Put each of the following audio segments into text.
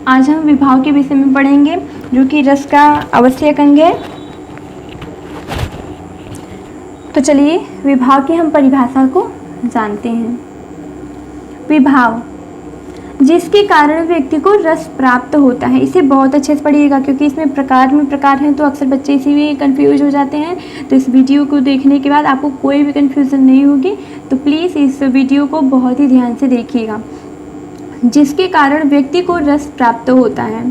आज हम विभाव के विषय में पढ़ेंगे, जो कि रस का आवश्यक अंग है। तो चलिए विभाव की हम परिभाषा को जानते हैं। विभाव जिसके कारण व्यक्ति को रस प्राप्त होता है। इसे बहुत अच्छे से पढ़िएगा, क्योंकि इसमें प्रकार में प्रकार हैं, तो अक्सर बच्चे इसी में कंफ्यूज हो जाते हैं। तो इस वीडियो को देखने के बाद आपको कोई भी कंफ्यूजन नहीं होगी, तो प्लीज़ इस वीडियो को बहुत ही ध्यान से देखिएगा। जिसके कारण व्यक्ति को रस प्राप्त होता है,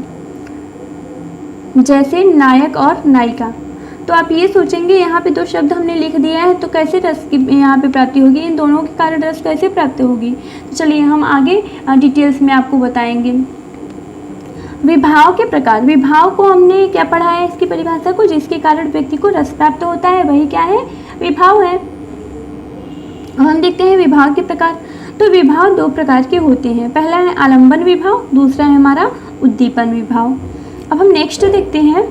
जैसे नायक और नायिका। तो आप ये सोचेंगे यहाँ पे दो शब्द हमने लिख दिया है, तो कैसे रस की यहाँ पे प्राप्ति होगी, इन दोनों के कारण रस कैसे प्राप्त होगी। तो चलिए हम आगे डिटेल्स में आपको बताएंगे। विभाव के प्रकार। विभाव को हमने क्या पढ़ा है, इसकी परिभाषा को, जिसके कारण व्यक्ति को रस प्राप्त होता है, वही क्या है, विभाव है। हम देखते हैं विभाव के प्रकार। तो विभाव दो प्रकार के होते हैं। पहला है आलंबन विभाव, दूसरा है हमारा उद्दीपन विभाव। अब हम नेक्स्ट देखते हैं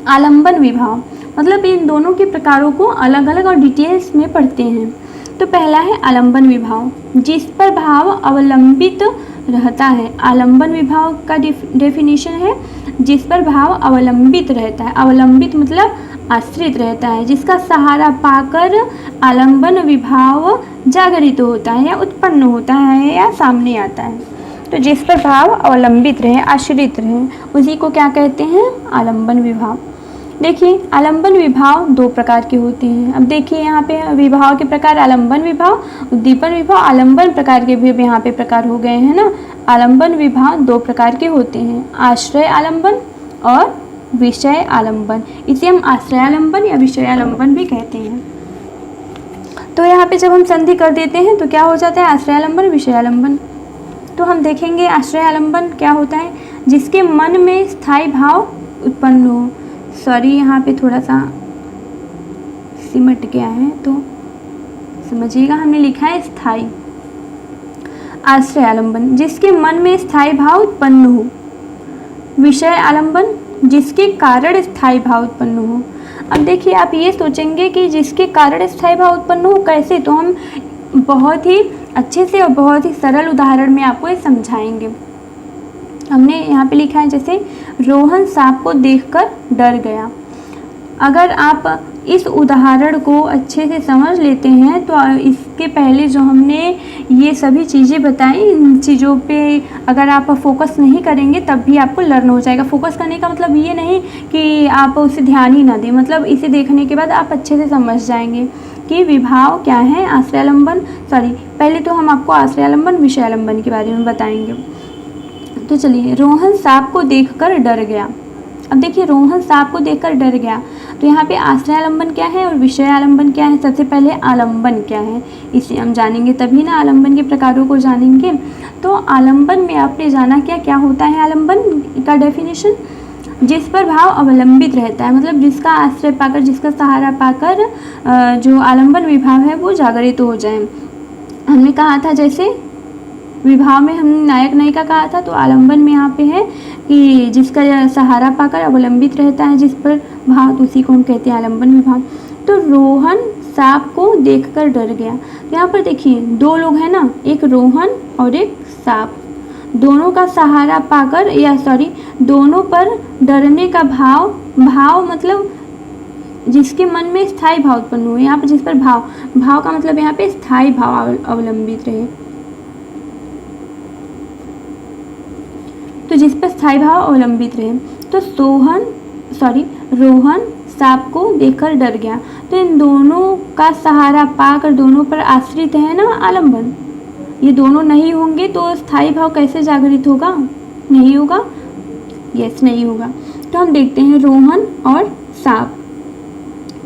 आलंबन विभाव, मतलब इन दोनों के प्रकारों को अलग अलग और डिटेल्स में पढ़ते हैं। तो पहला है आलंबन विभाव, जिस पर भाव अवलंबित रहता है। आलंबन विभाव का डेफिनेशन है जिस पर भाव अवलंबित रहता है। अवलंबित मतलब आश्रित रहता है, जिसका सहारा पाकर आलंबन विभाव जागृत होता है या उत्पन्न होता है या सामने आता है। तो जिस पर भाव अवलंबित रहे, आश्रित रहे, उसी को क्या कहते हैं, आलंबन विभाव। देखिए आलंबन विभाव दो प्रकार के होते हैं। अब देखिए यहाँ पे विभाव के प्रकार आलंबन विभाव, उद्दीपन विभाव। आलंबन प्रकार के भी यहाँ पे प्रकार हो गए हैं ना। आलंबन विभाव दो प्रकार के होते हैं, आश्रय आलंबन और विषय आलंबन। इसे हम आश्रय आलंबन या विषय आलंबन भी कहते हैं। तो यहाँ पे जब हम संधि कर देते हैं तो क्या हो जाता है, आश्रय आलंबन, विषय आलंबन। तो हम देखेंगे आश्रय आलंबन क्या होता है, जिसके मन में स्थायी भाव उत्पन्न हो। सॉरी यहाँ पे थोड़ा सा सिमट गया है, तो समझिएगा, हमने लिखा है स्थायी। आश्रय आलंबन जिसके मन में स्थायी भाव उत्पन्न हो। विषय आलंबन जिसके कारण स्थायी भाव उत्पन्न हो। अब देखिए आप ये सोचेंगे कि जिसके कारण स्थायी भाव उत्पन्न हो कैसे, तो हम बहुत ही अच्छे से और बहुत ही सरल उदाहरण में आपको ये समझाएंगे। हमने यहाँ पे लिखा है जैसे रोहन सांप को देखकर डर गया। अगर आप इस उदाहरण को अच्छे से समझ लेते हैं तो इसके पहले जो हमने ये सभी चीज़ें बताई, इन चीज़ों पे अगर आप फोकस नहीं करेंगे तब भी आपको लर्न हो जाएगा। फोकस करने का मतलब ये नहीं कि आप उसे ध्यान ही ना दें, मतलब इसे देखने के बाद आप अच्छे से समझ जाएंगे कि विभाव क्या है, आश्रय आलंबन। पहले तो हम आपको आश्रय आलंबन, विषय आलंबन के बारे में बताएंगे। तो चलिए, रोहन सांप को देखकर डर गया। अब देखिए रोहन सांप को देखकर डर गया, तो यहाँ पे आश्रय आलंबन क्या है और विषय आलंबन क्या है। सबसे पहले आलंबन क्या है इसे हम जानेंगे, तभी ना आलंबन के प्रकारों को जानेंगे। तो आलंबन में आपने जाना क्या होता है आलंबन का डेफिनेशन, जिस पर भाव अवलंबित रहता है, मतलब जिसका आश्रय पाकर, जिसका सहारा पाकर जो आलंबन विभाव है वो जागृत हो जाए। हमने कहा था जैसे विभाव में हमने नायक नायिका कहा था, तो आलंबन में यहाँ पे है कि जिसका सहारा पाकर अवलंबित रहता है जिस पर भाव, तो उसी को हम कहते हैं आलंबन विभाव। तो रोहन सांप को देखकर डर गया। तो यहाँ पर देखिए दो लोग हैं ना, एक रोहन और एक सांप, दोनों का सहारा पाकर दोनों पर डरने का भाव मतलब जिसके मन में स्थायी भाव उत्पन्न हुए। यहाँ पर जिस पर भाव का मतलब यहाँ पे स्थायी भाव अवलंबित रहे, तो जिस पर स्थायी भाव अवलंबित रहे। तो रोहन सांप को देखकर डर गया। तो इन दोनों का सहारा पाकर, दोनों पर आश्रित है ना आलंबन, ये दोनों नहीं होंगे तो स्थायी भाव कैसे जागृत होगा, नहीं होगा, यस नहीं होगा। तो हम देखते हैं रोहन और सांप।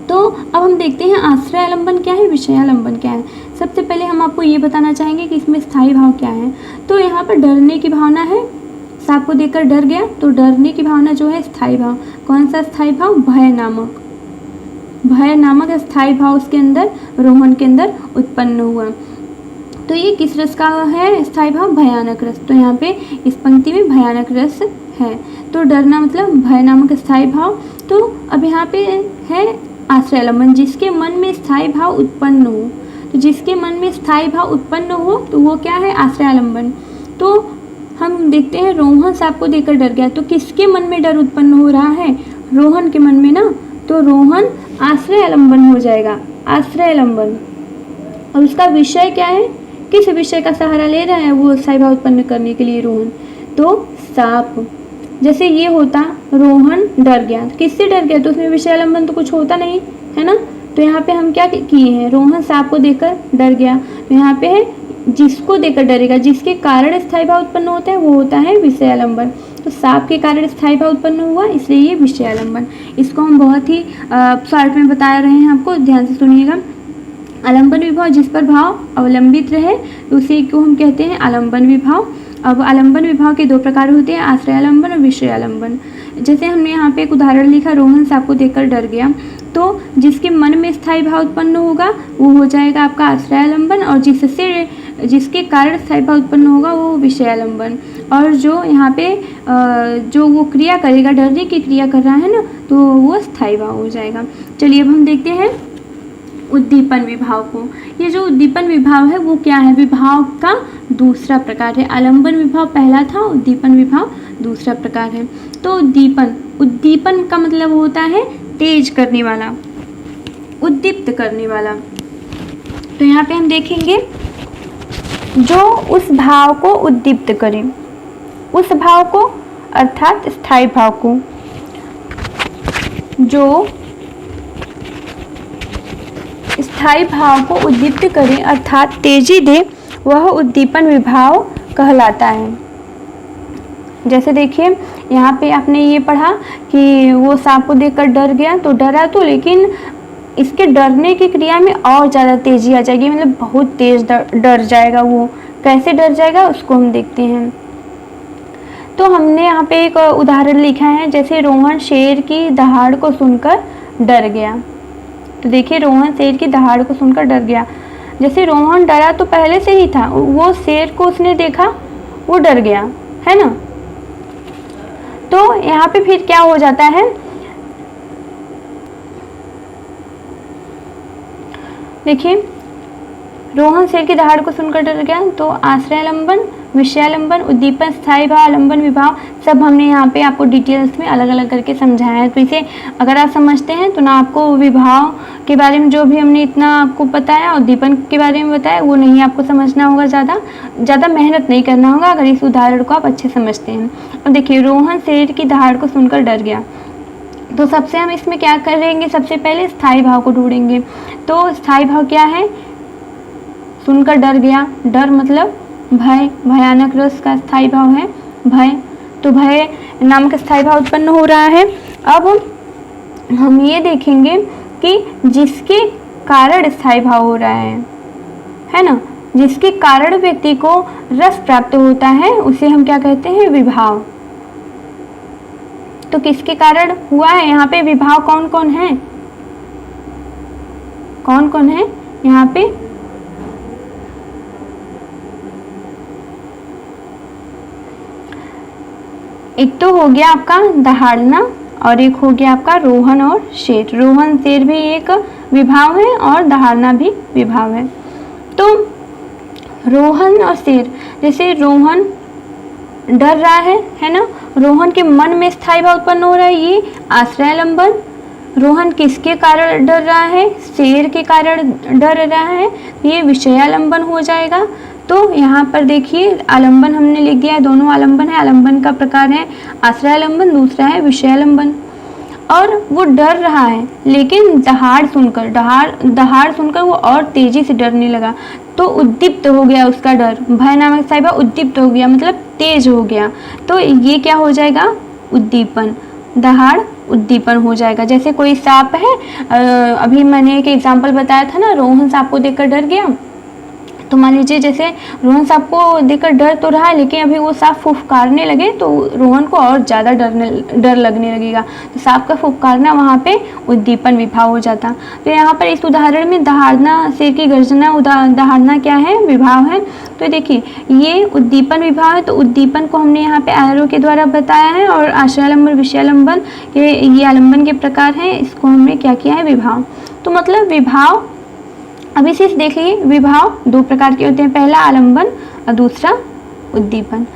तो अब हम देखते हैं आश्रय आलंबन क्या है, विषय आलंबन क्या है। सबसे पहले हम आपको ये बताना चाहेंगे कि इसमें स्थायी भाव क्या है। तो यहाँ पर डरने की भावना है, सांप को देखकर डर गया, तो डरने की भावना जो है स्थायी भाव। कौन सा स्थायी भाव, भय नामक स्थायी भाव उसके अंदर, रोहन के अंदर उत्पन्न हुआ। तो ये किस रस का है स्थायी भाव, भयानक रस। तो यहाँ पे इस पंक्ति में भयानक रस है। तो डरना मतलब भय नामक स्थायी भाव। तो अब यहाँ पे है आश्रय आलंबन, जिसके मन में स्थायी भाव उत्पन्न हो। तो जिसके मन में स्थायी भाव उत्पन्न हो तो वो क्या है, आश्रय आलंबन। तो हम हम देखते हैं रोहन सांप को देखकर डर गया, तो किसके मन में डर उत्पन्न हो रहा है? रोहन के मन में ना, तो रोहन आश्रय आलंबन हो जाएगा, आश्रय आलंबन। और उसका विषय क्या है, किस विषय का सहारा ले रहा है वो स्थायी भाव उत्पन्न करने के लिए रोहन? तो सांप। जैसे ये होता रोहन डर गया, किससे डर गया? तो उसमें विषय आलंबन तो कुछ होता नहीं है ना, तो यहाँ पे हम क्या किए हैं, रोहन सांप को देखकर डर गया, तो यहाँ पे है जिसको देखकर डरेगा, जिसके कारण स्थायी भाव उत्पन्न होता है वो होता है विषय आलंबन। तो सांप के कारण स्थायी भाव उत्पन्न हुआ, इसलिए ये विषय आलंबन। इसको हम बहुत ही शॉर्ट में बता रहे हैं, आपको ध्यान से सुनिएगा। आलंबन विभाव जिस पर भाव अवलंबित रहे उसी को हम कहते हैं आलंबन विभाव। अब आलंबन विभाव के दो प्रकार होते हैं, आश्रय आलंबन और विषय आलंबन। जैसे हमने यहाँ पे एक उदाहरण लिखा, रोहन सांप को देखकर डर गया, तो जिसके मन में स्थायी भाव उत्पन्न होगा वो हो जाएगा आपका आश्रय आलंबन, और जिसके कारण स्थायी भाव उत्पन्न होगा वो विषय आलंबन। और जो यहाँ पे जो वो क्रिया करेगा, डरने की क्रिया कर रहा है ना, तो वो स्थायी भाव हो जाएगा। चलिए अब हम देखते हैं उद्दीपन विभाव को। ये जो उद्दीपन विभाव है वो क्या है? विभाव का दूसरा प्रकार है। आलंबन विभाव पहला था, उद्दीपन विभाव दूसरा प्रकार है। तो उद्दीपन का मतलब होता है तेज करने वाला, उद्दीप्त करने वाला। तो यहाँ पे हम देखेंगे जो उस भाव को उद्दीप्त करे, उस भाव को अर्थात स्थायी भाव को, जो स्थायी भाव को उद्दीप्त करे अर्थात तेजी दे, वह उद्दीपन विभाव कहलाता है। जैसे देखिए यहाँ पे आपने ये पढ़ा कि वो सांप को देखकर डर गया, तो डरा तो, लेकिन इसके डरने की क्रिया में और ज़्यादा तेजी आ जाएगी, मतलब बहुत तेज डर जाएगा वो। कैसे डर जाएगा उसको हम देखते हैं। तो हमने यहाँ पे एक उदाहरण लिखा है, जैसे रोहन शेर की दहाड़ को सुनकर डर गया। तो देखिए रोहन शेर की दहाड़ को सुनकर डर गया। जैसे रोहन डरा तो पहले से ही था, वो शेर को उसने देखा, वो डर गया, है ना। तो यहाँ पे फिर क्या हो जाता है, देखिए रोहन शेर की दहाड़ को सुनकर डर गया, तो आश्रय आलंबन, विषय आलंबन, उद्दीपन, स्थायी भाव, आलंबन विभाव सब हमने यहाँ पे आपको डिटेल्स में अलग अलग करके समझाया है। तो इसे अगर आप समझते हैं तो ना आपको विभाव के बारे में जो भी हमने इतना आपको बताया, उद्दीपन के बारे में बताया, वो नहीं आपको समझना होगा, ज़्यादा मेहनत नहीं करना होगा अगर इस उदाहरण को आप अच्छे समझते हैं। और देखिए रोहन शेर की दहाड़ को सुनकर डर गया, तो सबसे हम इसमें क्या करेंगे, सबसे पहले स्थायी भाव को ढूंढेंगे। तो स्थायी भाव क्या है, सुनकर डर गया, डर मतलब भय, भयानक रस का स्थायी भाव है भय, तो भय नामक स्थायी भाव उत्पन्न हो रहा है। अब हम ये देखेंगे कि जिसके कारण स्थायी भाव हो रहा है ना, जिसके कारण व्यक्ति को रस प्राप्त होता है उसे हम क्या कहते हैं, विभाव। तो किसके कारण हुआ है, यहाँ पे विभाव कौन कौन है, कौन कौन है यहाँ पे, एक तो हो गया आपका दहाड़ना और एक हो गया आपका रोहन और शेर। रोहन शेर भी एक विभाव है और दहाड़ना भी विभाव है। तो रोहन और शेर, जैसे रोहन डर रहा है ना, रोहन के मन में स्थायी भाव उत्पन्न हो रहा है, ये आश्रय आलंबन। रोहन किसके कारण डर रहा है, शेर के कारण डर रहा है, ये विषय आलंबन हो जाएगा। तो यहाँ पर देखिए आलंबन हमने लिख दिया है, दोनों आलंबन है। आलंबन का प्रकार है आश्रय आलंबन, दूसरा है विषय आलंबन। और वो डर रहा है, लेकिन दहाड़ सुनकर वो और तेजी से डरने लगा, तो उद्दीप्त हो गया उसका डर, भय नामक स्थायी भाव उद्दीप्त हो गया, मतलब तेज हो गया। तो ये क्या हो जाएगा, उद्दीपन, दहाड़ उद्दीपन हो जाएगा। जैसे कोई सांप है, अभी मैंने एक एग्जाम्पल बताया था ना, रोहन सांप को देखकर डर गया, तो मान लीजिए जैसे रोहन सांप को देखकर डर तो रहा है, लेकिन अभी वो सांप फुफकारने लगे तो रोहन को और ज़्यादा डर लगने लगेगा, तो सांप का फुफकारना वहाँ पे उद्दीपन विभाव हो जाता। तो यहाँ पर इस उदाहरण में दहाड़ना, शेर की गर्जना, दहाड़ना क्या है, विभाव है। तो देखिए ये उद्दीपन विभाव है, तो उद्दीपन को हमने यहाँ पे एरो के द्वारा बताया है, और आश्रयालंबन, विषयालंबन ये आलंबन के प्रकार हैं, इसको हमने क्या किया है, विभाव। तो मतलब विभाव, अभी सिर्फ देखिए विभाव दो प्रकार के होते हैं, पहला आलंबन और दूसरा उद्दीपन।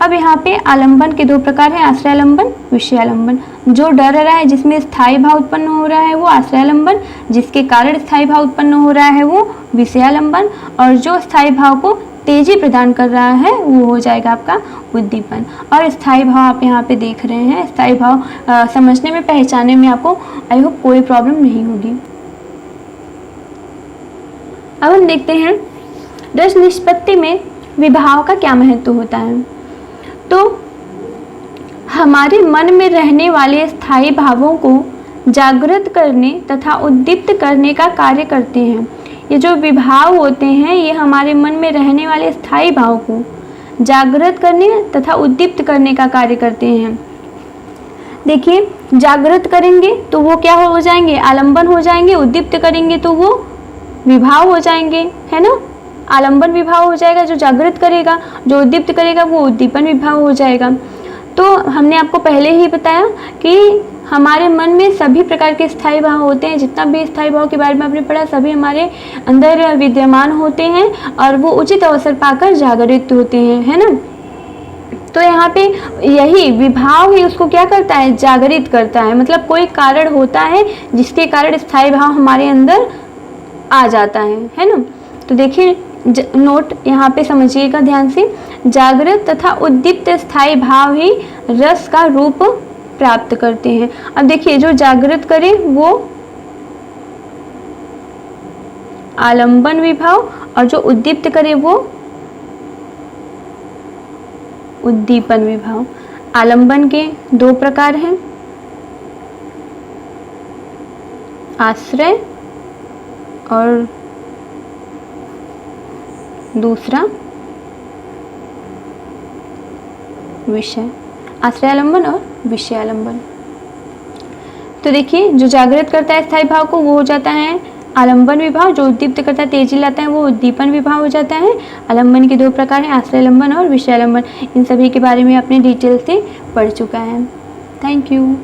अब यहाँ पे आलंबन के दो प्रकार हैं, आश्रयालंबन, विषयालंबन। जो डर रहा है, जिसमें स्थायी भाव उत्पन्न हो रहा है वो आश्रयालंबन, जिसके कारण स्थायी भाव उत्पन्न हो रहा है वो विषयालंबन, और जो स्थायी भाव को तेजी प्रदान कर रहा है वो हो जाएगा आपका उद्दीपन। और स्थायी भाव आप यहाँ पे देख रहे हैं, स्थायी भाव समझने में, पहचानने में आपको आई होप कोई प्रॉब्लम नहीं होगी। अब हम देखते हैं रस निष्पत्ति में विभाव का क्या महत्व होता है। तो हमारे मन में रहने वाले स्थायी भावों को जागृत करने तथा उद्दीप्त करने का कार्य करते हैं। ये जो विभाव होते हैं ये हमारे मन में रहने वाले स्थायी भाव को जागृत करने तथा उद्दीप्त करने का कार्य करते हैं। देखिए, जागृत करेंगे तो वो क्या हो जाएंगे, आलंबन हो जाएंगे, उद्दीप्त करेंगे तो वो विभाव हो जाएंगे, है ना। आलंबन विभाव हो जाएगा जो जागृत करेगा, जो उद्दीप्त करेगा वो उद्दीपन विभाव हो जाएगा। तो हमने आपको पहले ही बताया कि हमारे मन में सभी प्रकार के स्थायी भाव होते हैं। जितना भी स्थायी भाव के बारे में आपने पढ़ा सभी हमारे अंदर विद्यमान होते हैं और वो उचित अवसर पाकर जागृत होते हैं, है ना। तो यहाँ पे यही विभाव ही उसको क्या करता है, जागृत करता है। मतलब कोई कारण होता है जिसके कारण स्थायी भाव हमारे अंदर आ जाता है ना। तो देखिए नोट यहाँ पे समझिएगा ध्यान से, जागृत तथा उद्दीप्त स्थायी भाव ही रस का रूप प्राप्त करते हैं। अब देखिए, जो जागृत करे वो आलंबन विभाव और जो उद्दीप्त करे वो उद्दीपन विभाव। आलंबन के दो प्रकार हैं, आश्रय और दूसरा विषय, आश्रयालंबन और विषयालंबन। तो देखिए, जो जागृत करता है स्थायी भाव को वो हो जाता है आलंबन विभाव, जो उद्दीप्त करता है, तेजी लाता है, वो उद्दीपन विभाव हो जाता है। आलंबन के दो प्रकार हैं, आश्रयालंबन और विषयालंबन। इन सभी के बारे में आपने डिटेल से पढ़ चुका है। Thank you.